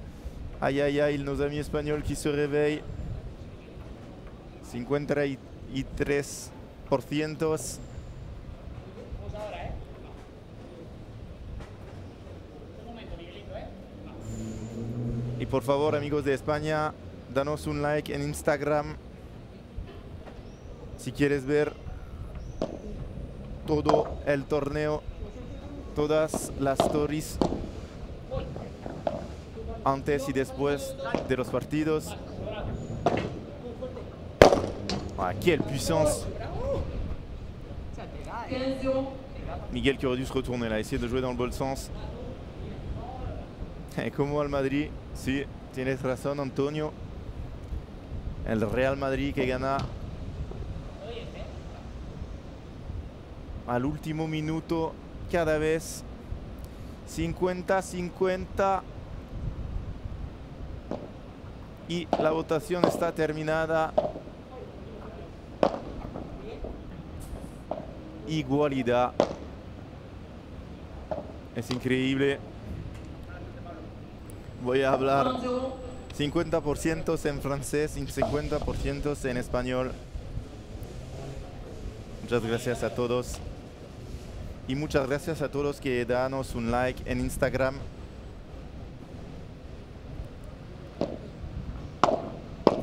Aïe aïe aïe, nos amis espagnols qui se réveillent. 53%. Y por favor, amigos de España, danos un like en Instagram si quieres ver todo el torneo, todas las stories antes y después de los partidos. Ah, quelle puissance! 15-0. Miguel qui aurait dû se retourner là, essayer de jouer dans le bon sens. Et como al Madrid, sí, tienes razón, Antonio. El Real Madrid que gana al último minuto cada vez. 50-50. Y la votación está terminada. Igualdad. Es increíble. Voy a hablar 50% en francés y 50% en español. Muchas gracias a todos. Y muchas gracias a todos que danos un like en Instagram.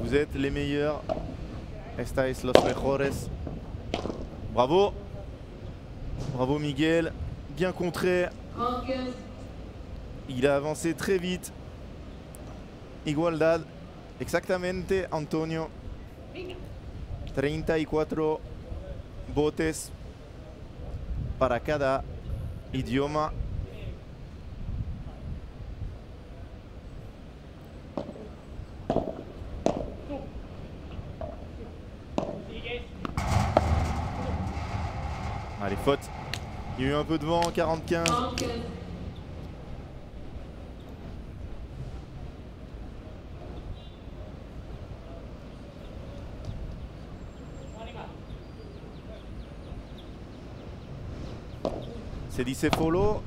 Vous êtes les meilleurs. Estáis los mejores. Bravo. Bravo Miguel. Bien contré. Round 15. Il a avancé très vite. Igualdad. Exactamente, Antonio. 34 botes para cada idioma. Allez, faute. Il y a eu un peu de vent, 45. 45. Se dice follow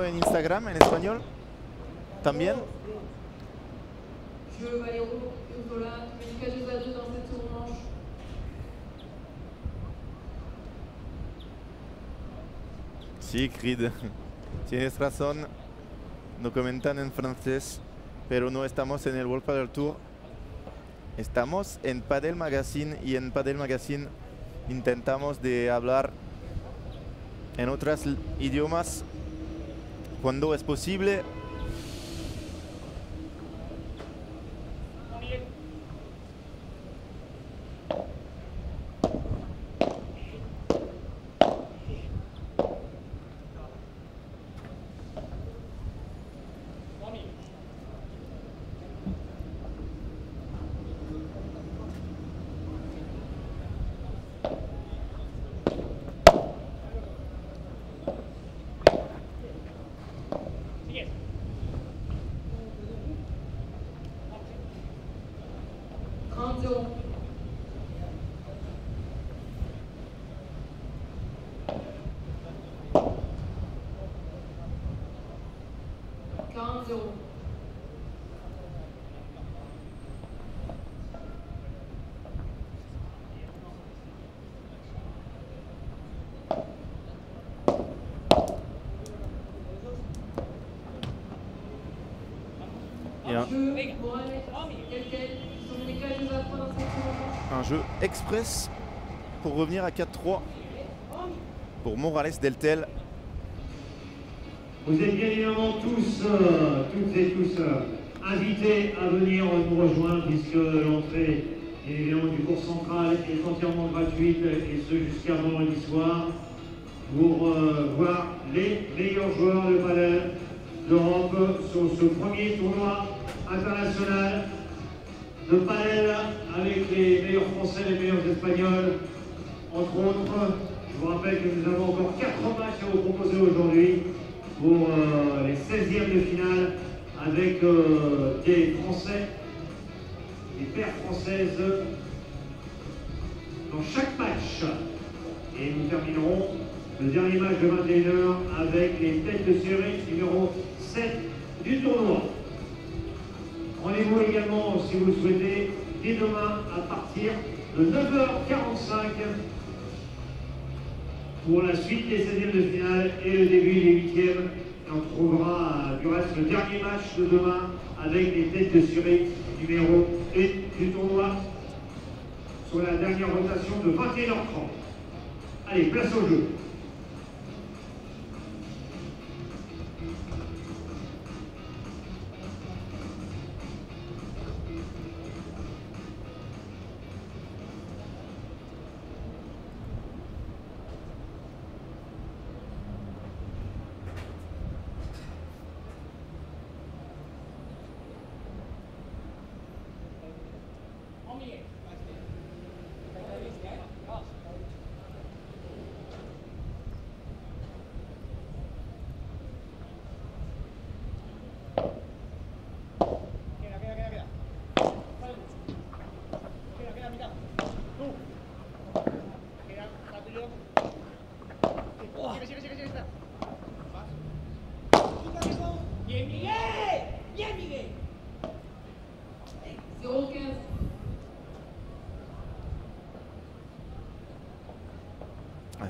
en Instagram en español. También. Je Valero Uzola, une cageuse à 2 dans cette seconde manche. Sí, Creed. Tienes razón. No comentan en francés, pero no estamos en el World Padel Tour. Estamos en Padel Magazine y en Padel Magazine intentamos de hablar en otros idiomas cuando es posible. Un jeu express pour revenir à 4-3 pour Morales Deltel. Vous êtes bien évidemment tous, toutes et tous invités à venir nous rejoindre puisque l'entrée évidemment du cours central est entièrement gratuite et ce jusqu'à vendredi soir pour voir les meilleurs joueurs de padel d'Europe sur ce premier tournoi international de padel avec les meilleurs Français, les meilleurs Espagnols, entre autres. Je vous rappelle que nous avons encore 4 matchs à vous proposer aujourd'hui pour les 16e de finale avec des Français, des paires françaises dans chaque match. Et nous terminerons le dernier match de 21h avec les têtes de série numéro 7 du tournoi. Rendez-vous également, si vous le souhaitez, dès demain à partir de 9h45 pour la suite des 16e de finale et le début des 8e. Et on trouvera du reste le dernier match de demain avec les têtes de série numéro 1 du tournoi sur la dernière rotation de 21h30. Allez, place au jeu.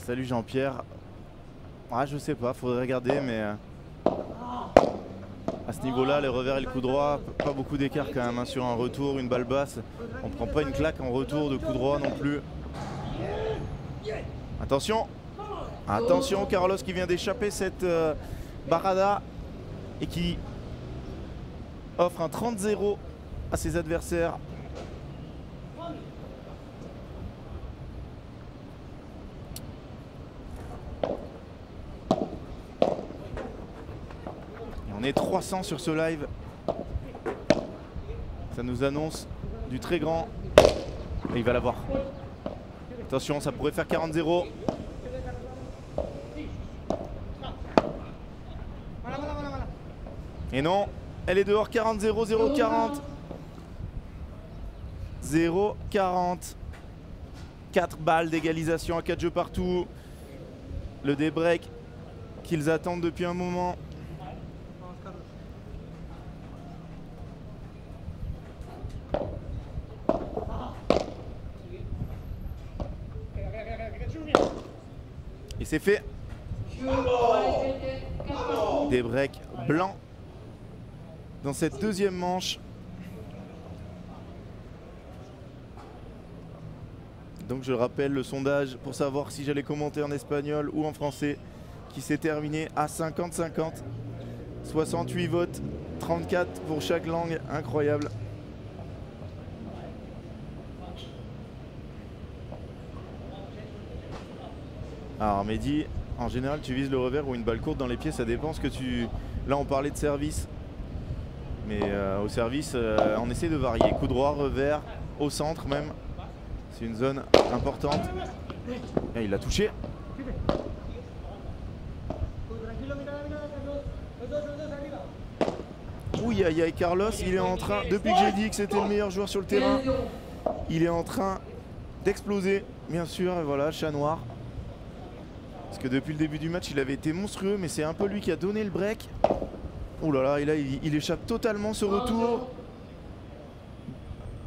Salut Jean-Pierre. Ah, je sais pas, faudrait regarder, mais à ce niveau-là, les revers et le coup droit, pas beaucoup d'écart quand même hein, sur un retour, une balle basse. On prend pas une claque en retour de coup droit non plus. Attention, attention, Carlos qui vient d'échapper cette barrada et qui offre un 30-0 à ses adversaires. Et on est 300 sur ce live. Ça nous annonce du très grand. Et il va l'avoir. Attention, ça pourrait faire 40-0. Et non, elle est dehors. 40-0, 0-40. 0-40. 4 balles d'égalisation à 4 jeux partout. Le débreak qu'ils attendent depuis un moment. Et c'est fait. Des breaks blancs dans cette deuxième manche. Donc je rappelle le sondage pour savoir si j'allais commenter en espagnol ou en français qui s'est terminé à 50-50. 68 votes, 34 pour chaque langue, incroyable. Alors Mehdi, en général tu vises le revers ou une balle courte dans les pieds, ça dépend ce que tu... Là on parlait de service, mais au service on essaie de varier. Coup droit, revers, au centre même. C'est une zone importante. Et il a touché. Ouh, aïe aïe, Carlos, il est en train, depuis que j'ai dit que c'était le meilleur joueur sur le terrain, il est en train d'exploser, bien sûr, et voilà, chat noir. Parce que depuis le début du match, il avait été monstrueux, mais c'est un peu lui qui a donné le break. Ouh là là, et là, il échappe totalement ce retour.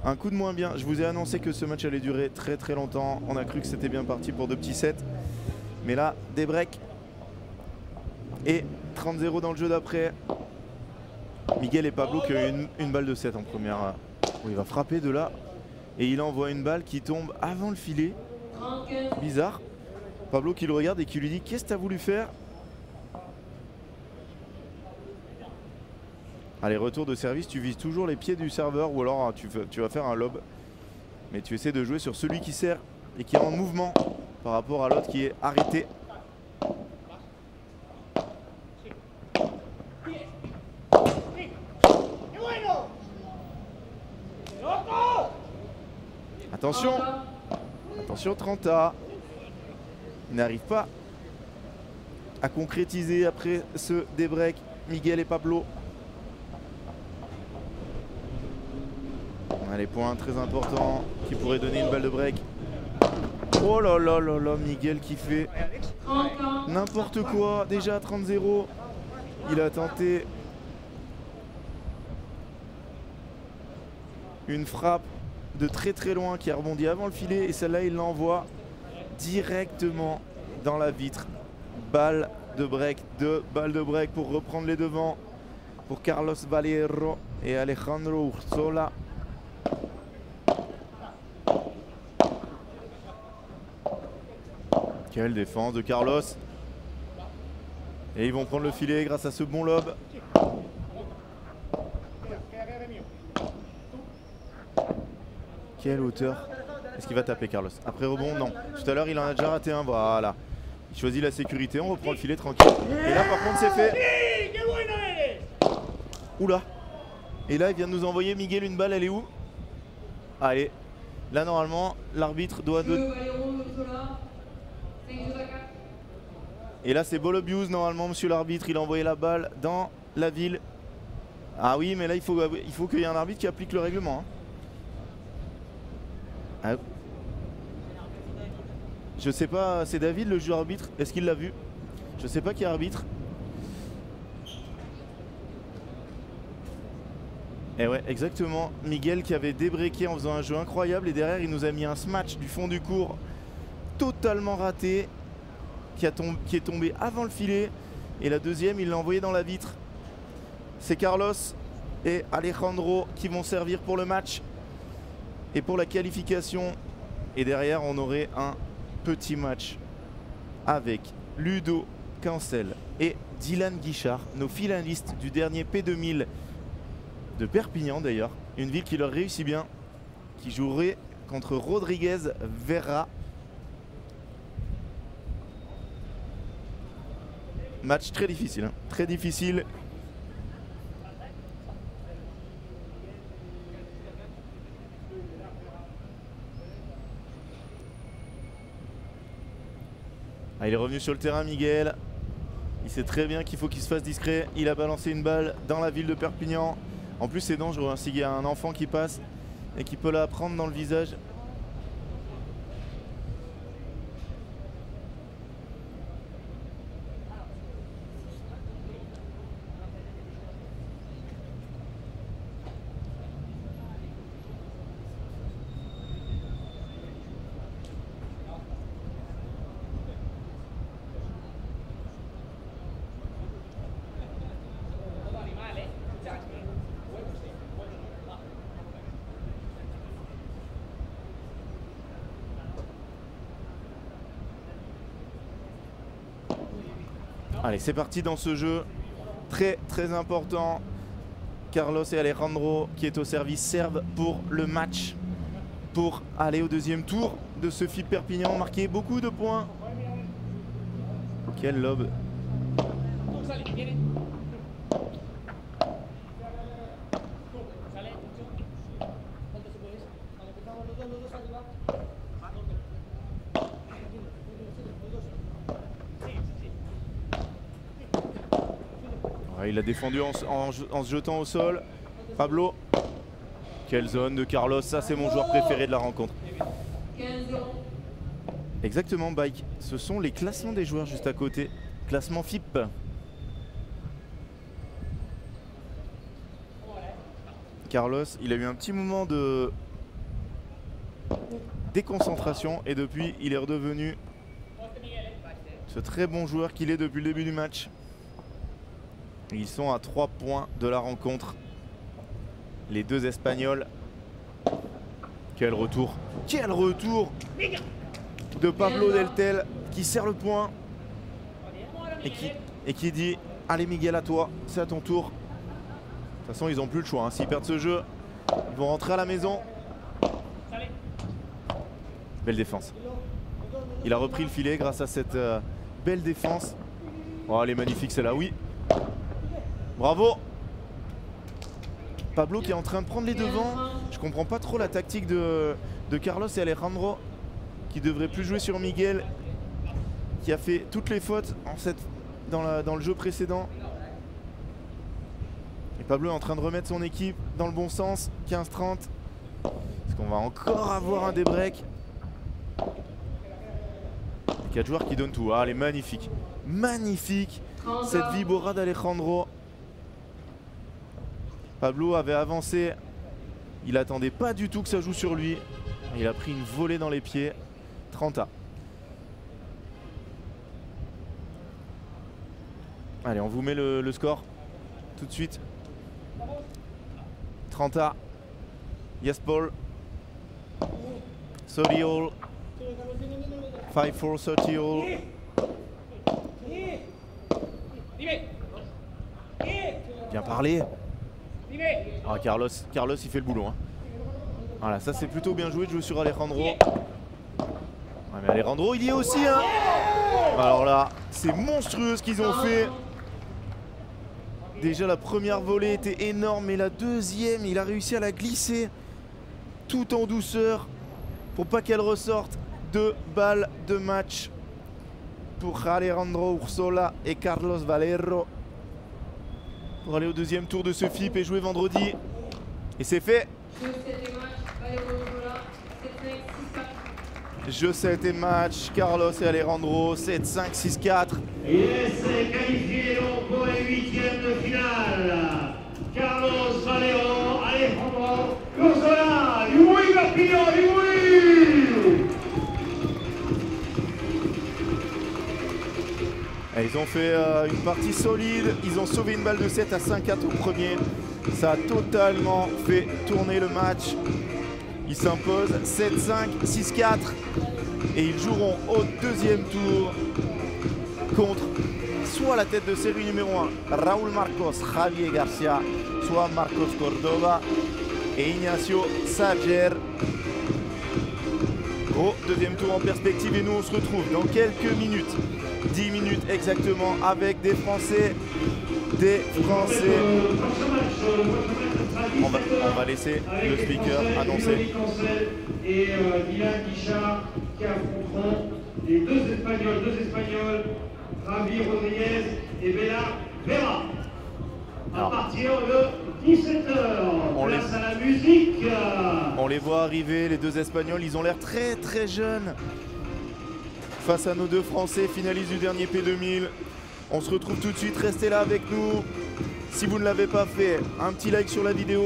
Un coup de moins bien. Je vous ai annoncé que ce match allait durer très très longtemps. On a cru que c'était bien parti pour 2 petits sets. Mais là, des breaks. Et 30-0 dans le jeu d'après. Miguel et Pablo qui ont une balle de 7 en première. Oh, il va frapper de là. Et il envoie une balle qui tombe avant le filet. Bizarre. Pablo qui le regarde et qui lui dit: qu'est-ce que tu as voulu faire? Allez, retour de service, tu vises toujours les pieds du serveur ou alors tu vas faire un lob. Mais tu essaies de jouer sur celui qui sert et qui est en mouvement par rapport à l'autre qui est arrêté. Attention, attention 30A. Il n'arrive pas à concrétiser après ce débreak Miguel et Pablo. Les points très importants qui pourraient donner une balle de break. Oh là là là là, Miguel qui fait n'importe quoi. Déjà 30-0. Il a tenté une frappe de très très loin qui a rebondi avant le filet. Et celle-là, il l'envoie directement dans la vitre. Balle de break, 2 balles de break pour reprendre les devants pour Carlos Valero et Alejandro Ursola. Quelle défense de Carlos. Et ils vont prendre le filet grâce à ce bon lob. Quelle hauteur. Est-ce qu'il va taper Carlos? Après rebond, non. Tout à l'heure il en a déjà raté un, voilà. Il choisit la sécurité, on reprend le filet tranquille. Et là par contre c'est fait. Oula. Et là il vient de nous envoyer Miguel une balle, elle est où? Allez. Là normalement l'arbitre doit... Et là c'est ball abuse normalement, monsieur l'arbitre, il a envoyé la balle dans la ville. Ah oui, mais là il faut qu'il y ait un arbitre qui applique le règlement. Ah. Je sais pas, c'est David le juge arbitre, est-ce qu'il l'a vu? Je sais pas qui est arbitre. Et ouais, exactement, Miguel qui avait débreaké en faisant un jeu incroyable et derrière il nous a mis un smash du fond du court totalement raté. Qui est tombé avant le filet. Et la deuxième, il l'a envoyé dans la vitre. C'est Carlos et Alejandro qui vont servir pour le match et pour la qualification. Et derrière, on aurait un petit match avec Ludo Cancel et Dylan Guichard, nos finalistes du dernier P2000 de Perpignan d'ailleurs. Une ville qui leur réussit bien, qui jouerait contre Rodriguez Vera. Match très difficile, hein. Très difficile. Ah, il est revenu sur le terrain, Miguel. Il sait très bien qu'il faut qu'il se fasse discret. Il a balancé une balle dans la ville de Perpignan. En plus, c'est dangereux, hein, s'il y a un enfant qui passe et qui peut la prendre dans le visage. Allez, c'est parti dans ce jeu très très important. Carlos et Alejandro qui est au service servent pour le match, pour aller au deuxième tour de ce FIP Perpignan, marquer beaucoup de points. Quel lob. Il a défendu en se jetant au sol. Pablo. Quelle zone de Carlos. Ça, c'est mon joueur préféré de la rencontre. Exactement, Bike. Ce sont les classements des joueurs juste à côté. Classement FIP. Carlos, il a eu un petit moment de déconcentration. Et depuis, il est redevenu ce très bon joueur qu'il est depuis le début du match. Ils sont à 3 points de la rencontre. Les deux Espagnols. Quel retour. Quel retour de Pablo Deltel qui serre le point. Et qui dit allez Miguel, à toi, c'est à ton tour. De toute façon ils n'ont plus le choix, hein. S'ils perdent ce jeu, ils vont rentrer à la maison. Belle défense. Il a repris le filet grâce à cette belle défense. Oh, elle est magnifique celle-là, oui. Bravo. Pablo qui est en train de prendre les devants. Je comprends pas trop la tactique de Carlos et Alejandro, qui devrait plus jouer sur Miguel, qui a fait toutes les fautes dans le jeu précédent. Et Pablo est en train de remettre son équipe dans le bon sens. 15-30. Est-ce qu'on va encore avoir un débreak? 4 joueurs qui donnent tout. Ah, elle est magnifique. Magnifique cette vibora d'Alejandro. Pablo avait avancé. Il attendait pas du tout que ça joue sur lui. Il a pris une volée dans les pieds. 30A. Allez, on vous met le score tout de suite. 30A. Yes, Paul. 30 all. 5-4, 30 all. Bien parlé. Ah, Carlos il fait le boulot, hein. Voilà, ça c'est plutôt bien joué de jouer sur Alejandro. Ouais, mais Alejandro il y est aussi, hein. Alors là, c'est monstrueux ce qu'ils ont fait. Déjà la première volée était énorme, mais la deuxième, il a réussi à la glisser tout en douceur pour pas qu'elle ressorte. 2 balles de match pour Alejandro Ursola et Carlos Valero pour aller au deuxième tour de ce FIP et jouer vendredi. Et c'est fait. Jeu 7 et match, Carlos et Alejandro, 7-5, 6-4. Et c'est qualifié donc pour les 8e de finale. Carlos Valero, Alejandro Ursola, oui, Perpignan, oui. Ils ont fait une partie solide, ils ont sauvé une balle de 7 à 5-4 au premier. Ça a totalement fait tourner le match. Ils s'imposent 7-5, 6-4 et ils joueront au deuxième tour contre soit la tête de série numéro 1, Raúl Marcos, Javier Garcia, soit Marcos Córdoba et Ignacio Sager. Au deuxième tour en perspective et nous on se retrouve dans quelques minutes, 10 minutes exactement, avec des Français. On va laisser le speaker annoncer. Et Dylan Guichard qui affronteront les deux Espagnols, Javi Rodriguez et Bela Vera. À partir de 17h, place à la musique. On les voit arriver, les deux Espagnols, ils ont l'air très très jeunes. Face à nos deux Français, finalistes du dernier P2000. On se retrouve tout de suite, restez là avec nous. Si vous ne l'avez pas fait, un petit like sur la vidéo.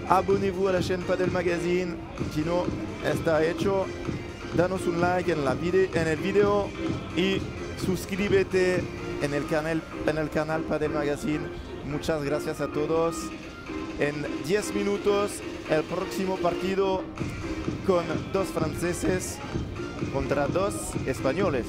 Abonnez-vous à la chaîne Padel Magazine. Si no está hecho, danos un like en el video y suscríbete en el canal Padel Magazine. Muchas gracias a todos. En 10 minutos, el próximo partido con dos franceses contra dos españoles.